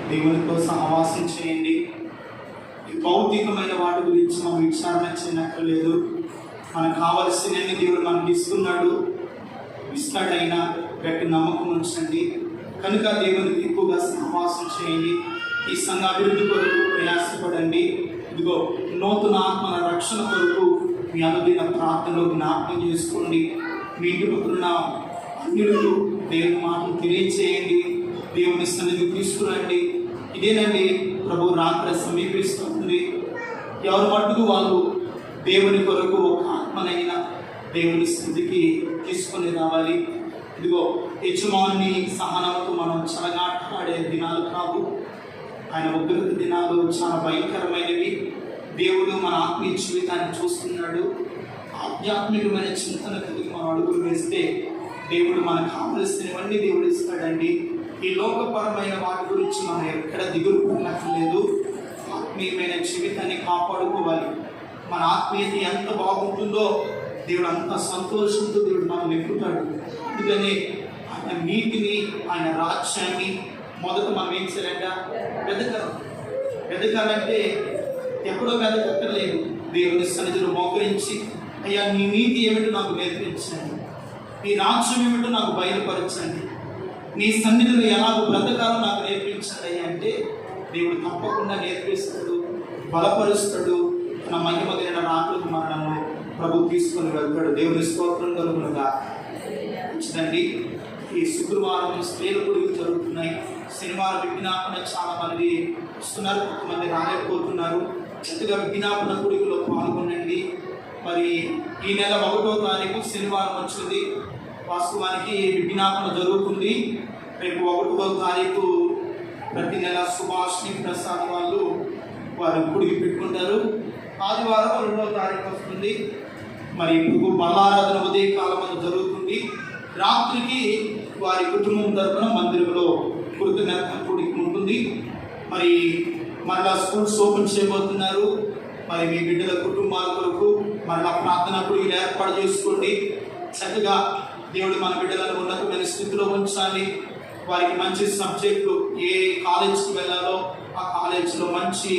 దేవునితో సహవాసం చేయండి. ఈ భౌతికమైన వాటి గురించి మనం విచారణ చేయనక్కర్లేదు. మనకు కావలసినన్ని దేవుడు మనకి ఇస్తున్నాడు. ఇస్తాడైనా గట్టి నమ్మకం ఉంచండి. కనుక దేవునికి ఎక్కువగా సహవాసం చేయండి. ఈ సంఘ అభివృద్ధి కొరకు ప్రయాసపడండి. ఇదిగో నూతన ఆత్మల రక్షణ కొరకు మీ అనుదిన ప్రార్థనలో జ్ఞాపకం చేసుకోండి. మీ ఇంటి పక్కన అన్యులకు దేవుని మాటలు తెలియచేయండి. దేవుని సన్నిధికి తీసుకురండి. ఇదేనండి ప్రభు రాత్రి సమీపిస్తుంది. ఎవరి మట్టుకు వాళ్ళు దేవుని కొరకు ఒక ఆత్మనైనా దేవుని స్థితికి తీసుకొని రావాలి. ఇదిగో యజమాని సహనంతో మనం చెలగాటాడే దినాలు కావు. ఆయన ఉగ్రత దినాలు చాలా భయంకరమైనవి. దేవుడు మన ఆత్మీయ జీవితాన్ని చూస్తున్నాడు. ఆధ్యాత్మికమైన చింతన కలిగి మనం అడుగులు వేస్తే దేవుడు మనకు కావలసినవన్నీ దేవుడు ఇస్తాడండి. ఈ లోకపరమైన వాటి గురించి మనం ఎక్కడ దిగులు పడనట్లేదు. ఆత్మీయమైన జీవితాన్ని కాపాడుకోవాలి. మన ఆత్మీయత ఎంత బాగుంటుందో దేవుడు అంత సంతోషంతో దేవుడు మనం నింపుతాడు. అందుకని ఆయన నీతిని, ఆయన రాజ్యాన్ని మొదట మనం ఏం చేయాలంట? వెదకాలంటే ఎక్కడో వెదకక్కర్లేదు. దేవుని సన్నిధిలో మోకరించి, అయ్యా నీ నీతి ఏమిటో నాకు నేర్పించండి, నీ రాజ్యం ఏమిటో నాకు బయలుపరచండి, నీ సన్నిధిలో ఎలాగో బ్రతకాలో నాకు నేర్పించండి అయ్యా అంటే దేవుడు తప్పకుండా నేర్పిస్తాడు, బలపరుస్తాడు. తన మహిమగలిగిన రాత్రులకు మనము ప్రభు తీసుకొని వెళ్తాడు. దేవుని స్తోత్రం కలుగునుగా. మంచిదండి. ఈ శుక్రవారం స్త్రీల గుడికి జరుగుతున్నాయి. శనివారం విజ్ఞాపన చాలా మంది వస్తున్నారు, కొంతమంది రాలేకపోతున్నారు. చక్కగా విజ్ఞాపన గుడిలో పాల్గొనండి. మరి ఈ నెల 1వ తారీఖు శనివారం వచ్చింది. వాస్తవానికి విజ్ఞాపన జరుగుతుంది. రేపు 1వ తారీఖు ప్రతి నెల సుభాష్ని ప్రసాద్ వాళ్ళు వారు గుడికి పెట్టుకుంటారు. ఆదివారం 2వ తారీఖు వస్తుంది. మరి ఇప్పుడు బల్లారాధన ఉదయకాలం జరుగుతుంది. రాత్రికి వారి కుటుంబం తరపున మందిరంలో కృతజ్ఞత గుడికి ఉంటుంది. మరి మరలా స్కూల్స్ ఓపెన్ చేయబోతున్నారు. మరి మీ బిడ్డల కుటుంబాల కొరకు మరలా ప్రార్థనా గుడికి ఏర్పాటు చేసుకోండి. చక్కగా దేవుడు మన బిడ్డలను ఉన్నతమైన స్థితిలో ఉంచాలి. వారికి మంచి సబ్జెక్టు, ఏ కాలేజీకి వెళ్ళాలో ఆ కాలేజీలో మంచి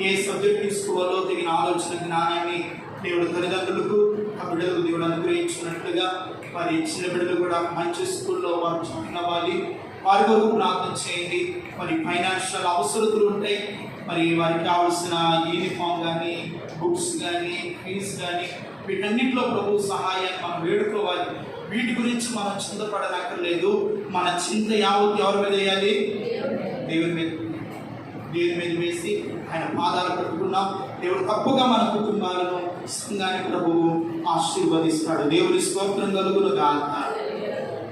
ఏ సబ్జెక్ట్ తీసుకోవాలో తగిన ఆలోచన జ్ఞానాన్ని దేవుడు తల్లిదండ్రులకు ఆ బిడ్డలకు దేవుడు అనుగ్రహించినట్లుగా వారి చిన్న బిడ్డలు కూడా మంచి స్కూల్లో వారు జాయిన్ అవ్వాలి. వారి కొరకు ప్రార్థన చేయండి. మరి ఫైనాన్షియల్ అవసరతలు ఉంటాయి. మరి వారికి కావాల్సిన యూనిఫామ్ కానీ, బుక్స్ కానీ, ఫీజు కానీ, వీటన్నిటిలో ప్రభు సహాయాన్ని మనం వేడుకోవాలి. వీటి గురించి మనం చింతపడనక్కర్లేదు. మన చింత యావత్ ఎవరి మీద వేయాలి? దేవుని మీద వేసి ఆయన పాదాలు పెట్టుకున్నాం. దేవుడు తప్పగా మన కుటుంబాలను సంఘాన్ని ప్రభువు ఆశీర్వదిస్తాడు. దేవుని స్తోత్రం కలుగునుగాక.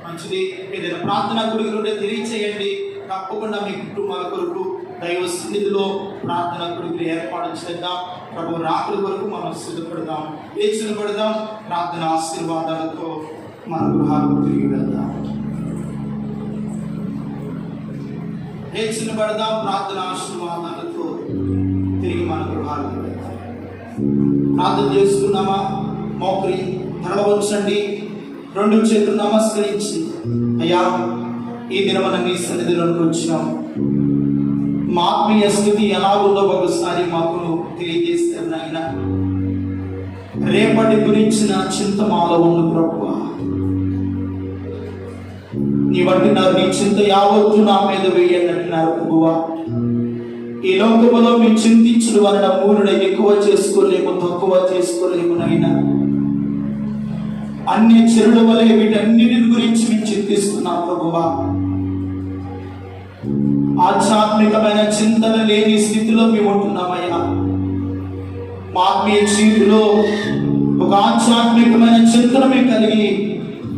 మంచిది. ఏదైనా ప్రార్థన గుడిలో తెలియచేయండి. తప్పకుండా మీ కుటుంబాల కొరకు దైవ సన్నిధిలో ప్రార్థన గుడికి ఏర్పాటు చేద్దాం. ప్రభు రాత్రి వరకు మనం సిద్ధపడదాం, వేచినపడదాం. ప్రార్థన ఆశీర్వాదాలతో మన గృహాలకు తిరిగి వెళ్దాం. వేచినపడదాం. ప్రార్థన ఆశీర్వాదాలతో తిరిగి మన గృహాలకు వెళ్దాం. ప్రార్థన చేసుకున్నామా? మోకరి తలవంచండి. 2 చేతులు నమస్కరించి, అయ్యా ఈ దినమన నీ సన్నిధిలోకి వచ్చినాం. మా ఆత్మీయ స్థితి ఎలా ఉందో ఒకసారి మాకు తెలియజేస్తారు నాయన. రేపటి గురించిన చింత మాలో ఉన్న ప్రభువా, నీ వంటినారు నీ చింత యావత్తు నా మీద వేయన్నట్టున్నారు ప్రభువా. ఈ లోకములో మేము చింతించడం వలన మూరుడ ఎక్కువ చేసుకోలేము, తక్కువ చేసుకోలేము నాయన. అన్ని చెరుల వలె వీటన్నిటి గురించి మేము చింతిస్తున్నాం ప్రభువా. ఆధ్యాత్మికమైన చింతన లేని స్థితిలో మేము ఉంటున్నామయ్యా. మా ఆత్మీయ జీవితంలో ఒక ఆధ్యాత్మికమైన చింతన మేము కలిగి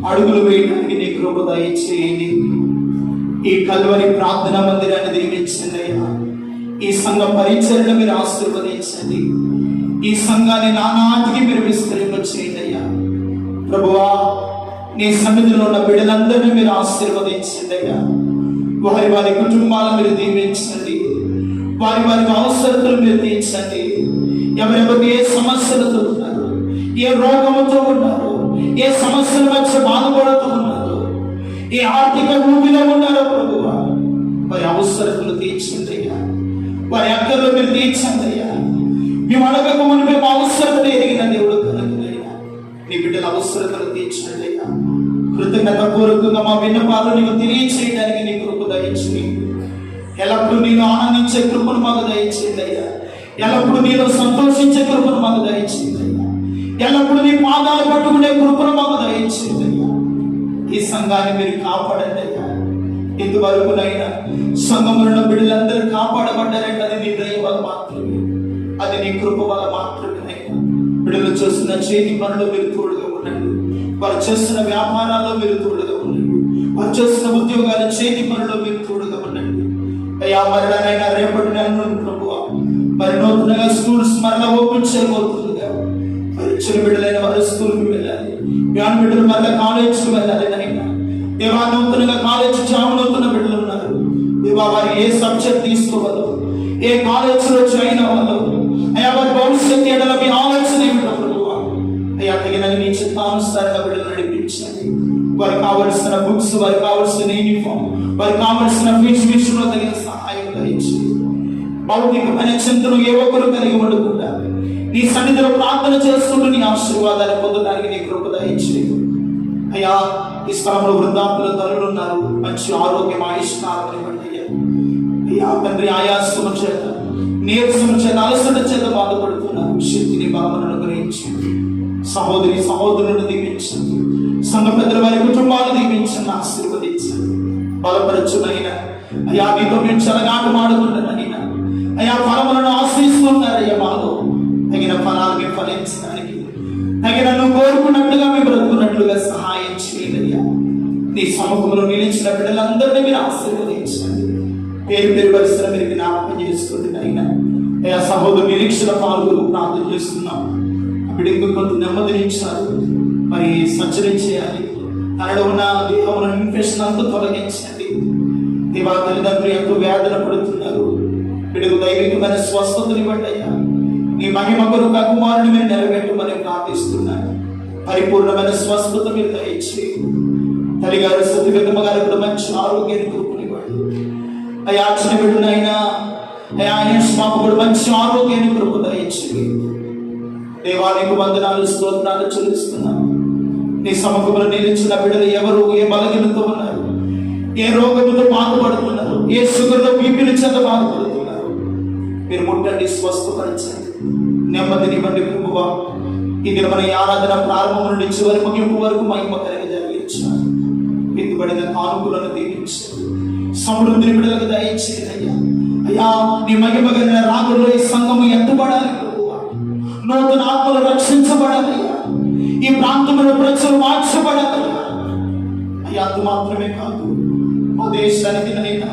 అడుగులు వేయడానికి నీ కృప దయచేయండి. ఈ కల్వరి ప్రార్థనా మందిరాన్ని దీవించండి అయ్యా. ఈ సంఘ పరిచర్యను మీరు ఆశీర్వదించండి. ఈ సంఘాన్ని నానాటికి మీరు విస్తరింపచేయండి అయ్యా. ప్రభువా, నీ సన్నిధిలో ఉన్న బిడ్డలందరినీ మీరు ఆశీర్వదించండి అయ్యా. వారి వారి కుటుంబాలను మీరు దీవించండి. వారి వారి అవసరతలు మీరు తీర్చండి. ఎవరెవరికి ఏ సమస్యలతో ఉన్నారు, ఏ రోగముతో ఉన్నారు, ఏ సమస్యల మధ్య బాధపడుతూ ఉన్నారు, ఏ ఆర్థిక భూమిలో ఉన్నారో ప్రభువా, వారి అవసరతలు తీర్చండి అయ్యా, వారి అక్కర్లు మీరు తీర్చండి అయ్యా. మేము అడగక మునిపే మా అవసరతలు ఎరిగిన దేవుడు కనుకనయ్యా, నీ బిడ్డల అవసరతలు తీర్చండి అయ్యా. కృతజ్ఞత పూర్వకంగా మా విన్నపాలు నీకు తెలియచేయడానికి నీ కృప దయచేయండి. ఎల్లప్పుడూ నేను ఆనందించే కృపను మాకు దయచేయండి అయ్యా. ఎల్లప్పుడూ నీలో సంతోషించే కృపను మాకు దయచేయండి అయ్యా. ఎల్లప్పుడూ నీ పాదాలు పట్టుకునే కృపను మాకు దయచేయండి అయ్యా. ఈ సంఘాన్ని మీరు కాపాడండి అయ్యా. ఇంతవరకునైనా సంఘంలో బిడ్డలందరూ కాపాడబడ్డారంటే అది నీ దయ వల్ల మాత్రమే, అది నీ కృప వల్ల మాత్రమేనయ్యా. బిడ్డలు చేస్తున్న చేతి పనులు మీరు తోడుగా ఉండండి. వారు చేస్తున్న వ్యాపారాల్లో మీరు తోడుగా ఉండండి. వారు చేస్తున్న ఉద్యోగాల చేతి పనుల్లో మీరు తోడుగా ఉండండి అయ్యా. మరలనైనా రేపటి నెల ప్రభువా మరి నూతనంగా స్కూల్స్ మరలా ఓపెన్ చేయబోతుందిగా, మరి చిన్న బిడ్డలైన వారు స్కూల్కి వెళ్ళాలి, జ్ఞాన బిడ్డలు మరలా కాలేజీకి వెళ్ళాలి నైనా. దేవా నూతనంగా కాలేజీ జాయిన్ అవుతున్న బిడ్డలు ఉన్నారు దేవా, వారు ఏ సబ్జెక్ట్ తీసుకోవాలో, ఏ కాలేజీలో జాయిన్ అవ్వాలో అయ్యా, వారి భవిష్యత్తు ఎడల మీ ఆలోచన ఏమిటో ప్రభువా అయ్యా, తగిన నీ చిత్తానుసారంగా బిడ్డలు నడిపించండి. వారికి కావలసిన బుక్స్, వారికి కావలసిన యూనిఫామ్, వారికి కావలసిన ఫీజు విషయంలో తగిన సహాయం దయచేయండి. భౌతికమైన చింతను ఏ ఒక్కరు కలిగి ఉండకుండా నీ సన్నిధిలో ప్రార్థన చేసుకుంటూ నీ ఆశీర్వాదాన్ని పొందడానికి నీ కృప దయచేయండి అయ్యా. ఈ స్థలంలో వృద్ధాపుల తల్లులు ఉన్నారు, మంచి ఆరోగ్యం ఆయుష్కాలని బట్టి అయ్యా తండ్రి, ఆయాసము చేత నీరసము చేత అలసట చేత బాధపడుతున్నారు. శక్తిని బలమును అనుగ్రహించండి. సహోదరి సహోదరులను దీవించండి. సంఘ పెద్దల వారి కుటుంబాలు దీవించండి, ఆశీర్వదించండి, బలపరచునైనా అయ్యా. మీతో మేము చెలగాటమాడుకుంటున్నాయినా అయ్యా, ఫలములను ఆశ్రయిస్తున్నారయ్యా. మాలో తగిన ఫలాలు మేము ఫలించడానికి తగిన నువ్వు కోరుకున్నట్లుగా మేము బ్రతుకున్నట్లుగా సహాయం చేయాలయ్యా. నీ సముఖంలో నిలిచిన బిడ్డలందరినీ మీరు ఆశీర్వదించండి. పేరు పేరు పరిశ్రమ మీరు జ్ఞాపకం చేసుకోండి అయినా అయ్యా. సహోదరు నిరీక్షణ పాల్గొని ప్రార్థన చేస్తున్నాం. బిడ్డకు కొంత నెమ్మదినిచ్చారు, మరి సర్జరీ చేయాలి. తనలో ఉన్న దేహంలో ఇన్ఫెక్షన్ అంతా తొలగించండి దేవా. తల్లిదండ్రులు ఎంతో వేదన పడుతున్నారు, బిడ్డకు దైవికమైన స్వస్థతని బట్టి అయ్యా నీ మహిమ కొరకు కుమారుని మీరు నిలబెట్టమని ప్రార్థిస్తున్నాను. పరిపూర్ణమైన స్వస్థత మీరు దయచేయండి. తల్లిగారు సత్యగతమ్మ గారు కూడా మంచి ఆరోగ్యాన్ని కృపనివ్వండి అయ్యా. చిన్న బిడ్డనైనా అయ్యా మాకు కూడా మంచి ఆరోగ్యాన్ని కృప దయచేయండి దేవానికి వందనాలు స్తోత్రాలు చెల్లిస్తున్నాను. నీ సముఖంలో నిలిచిన బిడ్డలు ఎవరు ఏ బలహీనతో ఉన్నారు, ఏ రోగముతో బాధపడుతున్నారు, ఏ షుగర్లో బీపీల చేత బాధపడుతున్నారు, మీరు ముట్టండి, స్వస్థపరచండి, నెమ్మదినివ్వండి ప్రభువా. ఇది మన ఆరాధన ప్రారంభం నుండి చివరి ముగింపు వరకు మహిమ కలిగి జరిగించాలి. ఎత్తుబడిన కానుకలను దీవించండి, సమృద్ధిని బిడ్డలకు దయచేయండి అయ్యా. అయ్యా నీ మహిమ కలిగిన రాగుల్లో ఈ సంఘము ఎత్తబడాలి ప్రభువా. నూతన ఆత్మలు రక్షించబడాలి అయ్యా. ఈ ప్రాంతంలో ప్రజలు మార్చబడాలి అయ్యా. అది మాత్రమే కాదు, మా దేశానికి నైనా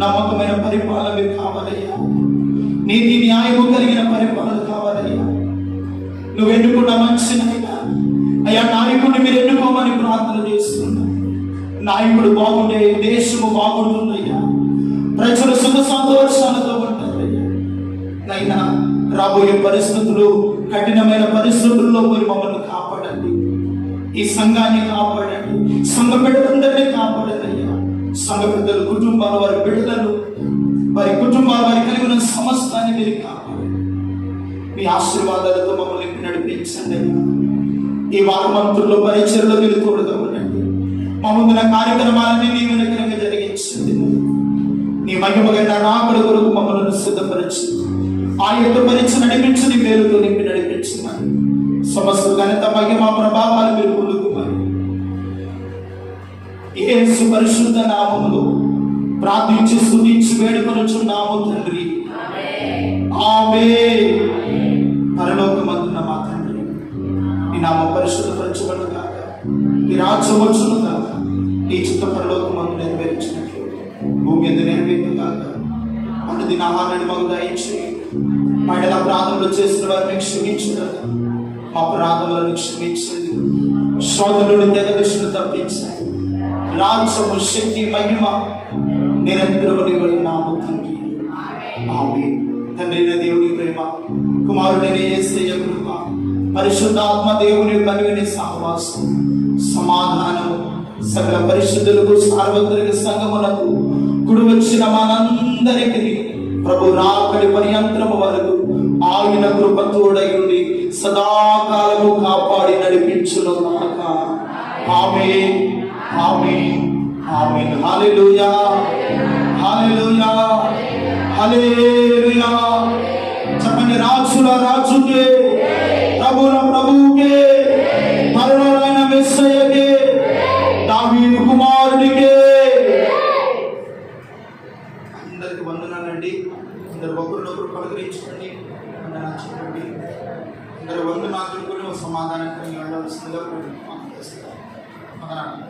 నమ్మకమైన పరిపాలన మీరు కావాలయ్యా. నీతి న్యాయము కలిగిన పరిపాలన కావాలయ్యా. నువ్వు ఎన్నుకున్న మనిషినైనా అయ్యా, నాయకుడిని మీరు ఎన్నుకోమని ప్రార్థన చేస్తున్నా. నాయకుడు బాగుండే దేశము బాగుంటుందయ్యా, ప్రజలు సుఖ సంతోషాలతో ఉంటారయ్యా. నైనా రాబోయే పరిస్థితులు, కఠినమైన పరిస్థితుల్లో మీరు మమ్మల్ని కాపాడండి. ఈ సంఘాన్ని కాపాడండి, సంఘ బిడ్డలందరినీ కాపాడండి అయ్యా. సంఘ పెద్దలు కుటుంబాలు, వారి బిడ్డలను, వారి కుటుంబాలు, వారి కలిగిన సమస్తాన్ని మీరు కాపాడండి. మీ ఆశీర్వాదాలతో మమ్మల్ని నడిపించండి. ఈ వారమంతుల్లో పరిచయలో మీరు తోడుగా ఉండండి. మా ముందున కార్యక్రమాలన్నీ నీ వెనుకగా జరిగించండి. నీ మహిమగైన రాకడ కొరకు మమ్మల్ని సిద్ధపరచు, ఆయత్తపరిచి నడిపించి నీ పేరుతో నింపి నడిపించమని, సమస్త ఘనత మహిమ ప్రభావాలు మీరు పొందుకోమని యేసు పరిశుద్ధ నామములో ప్రార్థించి స్తుతించి వేడుకొనుచున్నాము తండ్రి, ఆమేన్. పరలోకమందున్న మా తండ్రి, నీ నామం పరిశుద్ధపరచబడును గాక, నీ రాజ్యం వచ్చును గాక, నీ చిత్తం పరలోకమందు నెరవేర్చినట్లు భూమి మీద నెరవేరును గాక. అన్నది నా ఆహారాన్ని మాకు దయచేయండి. మా ఎడల ప్రార్థనలు చేసిన వారిని క్షమించుగాక, మా ప్రార్థనలను క్షమించండి. శోధనలు తెగదశను తప్పించండి. రాజ్యము, శక్తి, మహిమ నిరంతరము నీవై నాము తండ్రి, ఆమేన్. తండ్రి దేవుని ప్రేమ, కుమారుడైన యేసయ్య కృప, పరిశుద్ధాత్మ దేవుని కనుగొని సహవాసం, సమాధానము సకల పరిశుద్ధులకు సార్వత్రిక సంఘములకు కుడి వచ్చిన మనందరికీ ప్రభు రాకడి పర్యంతరము వరకు ఆయన కృప తోడై ఉండి సదాకాలము కాపాడి నడిపించును గాక. ఆమేన్, ఆమేన్, ఆమేన్. హల్లెలూయా, హల్లెలూయా, హల్లెలూయా. చెప్పండి, రాజుల రాజుకే, ప్రభుల ప్రభువుకే, మరణమైన మెస్సయ్యకే, దావీదు కుమారుడికే. అందరికి వందనాలండి. అందరు ఒకరినొకరు పలకరించుకోండి, వందనాలు చెప్పండి. అందరు వందనాలు సమాధానం కలిగి వెళ్ళవలసిందిగా వందనాలు.